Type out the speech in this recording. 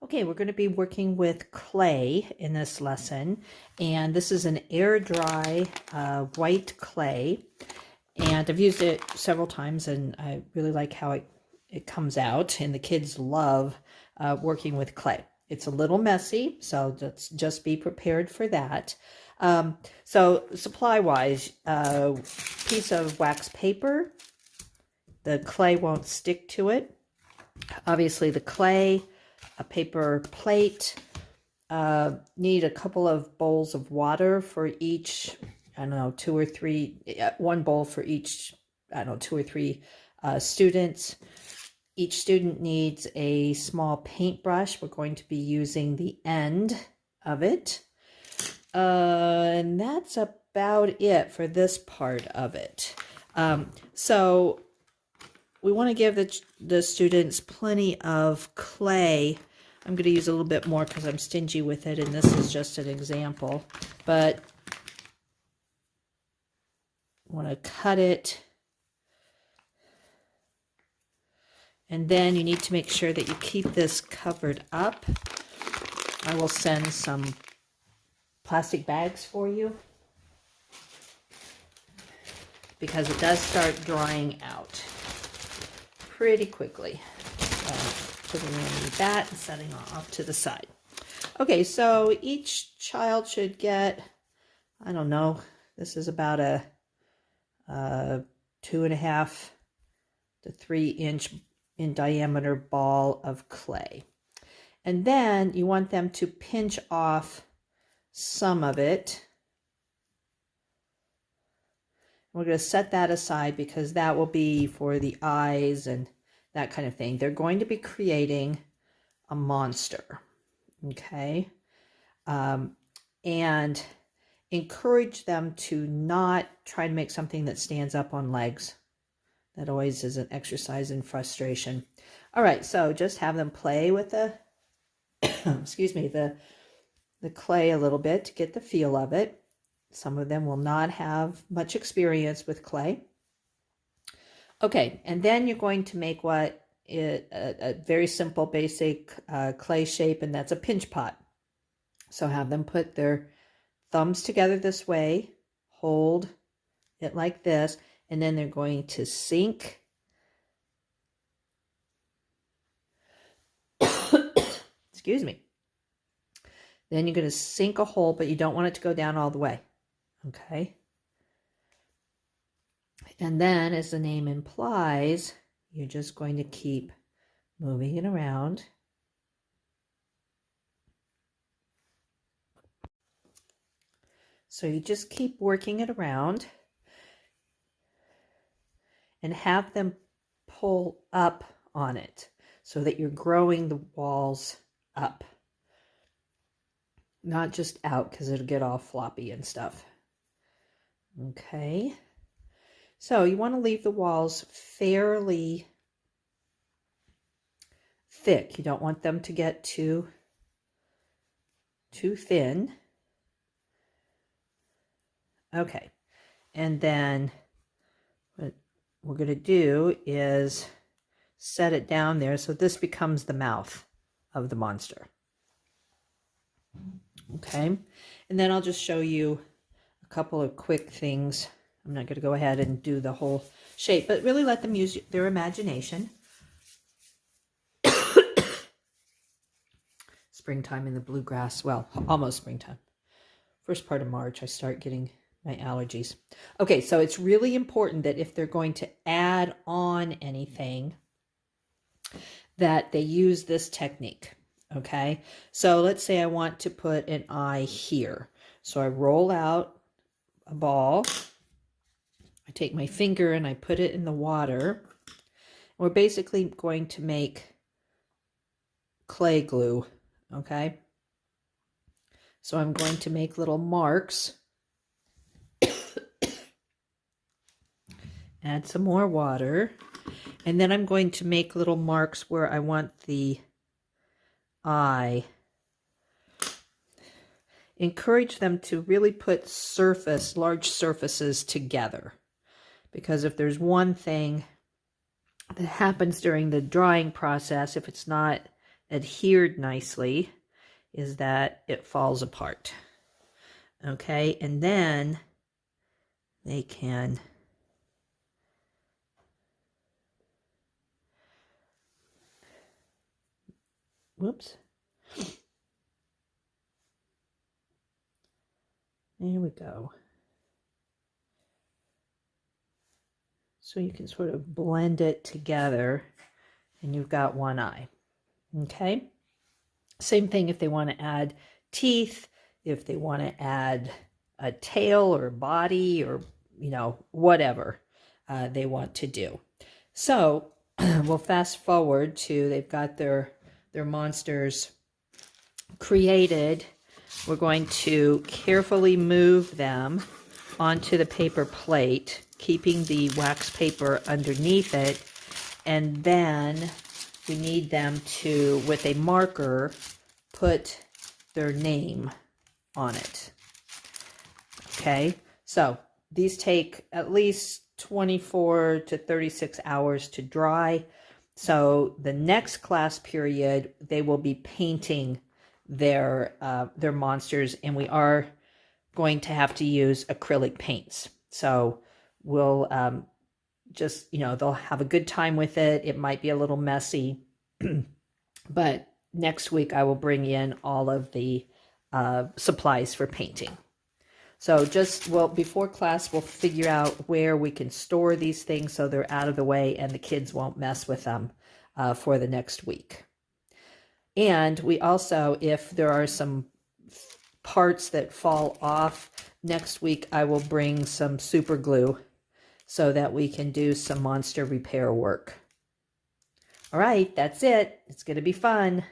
Okay, we're going to be working with clay in this lesson, and this is an air dry white clay, and I've used it several times and I really like how it comes out, and the kids love working with clay. It's a little messy, so just be prepared for that. So supply-wise, piece of wax paper, the clay won't stick to it. Obviously the clay, a paper plate, need a couple of bowls of water for each, I don't know, 2 or 3, one bowl for each, I don't know, 2 or 3 students. Each student needs a small paintbrush. We're going to be using the end of it. And that's about it for this part of it. So we want to give the students plenty of clay. I'm going to use a little bit more because I'm stingy with it, and this is just an example. But I want to cut it. And then you need to make sure that you keep this covered up. I will send some plastic bags for you because it does start drying out pretty quickly. Putting in that and setting off to the side. Okay, so each child should get, I don't know, this is about a 2.5 to 3 inch in diameter ball of clay. And then you want them to pinch off some of it. We're going to set that aside because that will be for the eyes and that kind of thing. They're going to be creating a monster, okay? And encourage them to not try to make something that stands up on legs. That always is an exercise in frustration. All right, so just have them play with the, excuse me, the clay a little bit to get the feel of it. Some of them will not have much experience with clay. Okay, and then you're going to make a very simple, basic clay shape, and that's a pinch pot. So have them put their thumbs together this way, hold it like this, and then they're going to sink. Excuse me. Then you're going to sink a hole, but you don't want it to go down all the way. Okay. And then, as the name implies, you're just going to keep moving it around. So you just keep working it around and have them pull up on it so that you're growing the walls up. Not just out because it'll get all floppy and stuff. Okay. So you want to leave the walls fairly thick. You don't want them to get too thin. Okay. And then what we're going to do is set it down there so this becomes the mouth of the monster. Okay. And then I'll just show you a couple of quick things. I'm not going to go ahead and do the whole shape, but really let them use their imagination. Springtime in the bluegrass. Well, almost springtime. First part of March, I start getting my allergies. Okay, so it's really important that if they're going to add on anything, that they use this technique. Okay, so let's say I want to put an eye here. So I roll out a ball. I take my finger and I put it in the water. We're basically going to make clay glue, okay? So I'm going to make little marks. Add some more water. And then I'm going to make little marks where I want the eye. Encourage them to really put large surfaces together. Because if there's one thing that happens during the drying process, if it's not adhered nicely is that it falls apart. Okay, and then they can whoops. There we go. So you can sort of blend it together and you've got one eye. Okay. Same thing if they want to add teeth, if they want to add a tail or body or, you know, whatever they want to do. So we'll fast forward to they've got their monsters created. We're going to carefully move them onto the paper plate, keeping the wax paper underneath it, and then we need them to, with a marker, put their name on it. Okay, so these take at least 24 to 36 hours to dry. So the next class period, they will be painting their monsters, and we are going to have to use acrylic paints. So we'll just, you know, they'll have a good time with it. It might be a little messy, but next week I will bring in all of the supplies for painting. So just, well, before class, we'll figure out where we can store these things so they're out of the way and the kids won't mess with them for the next week. And we also, if there are some parts that fall off, next week I will bring some super glue so that we can do some monster repair work. All right, that's it. It's going to be fun.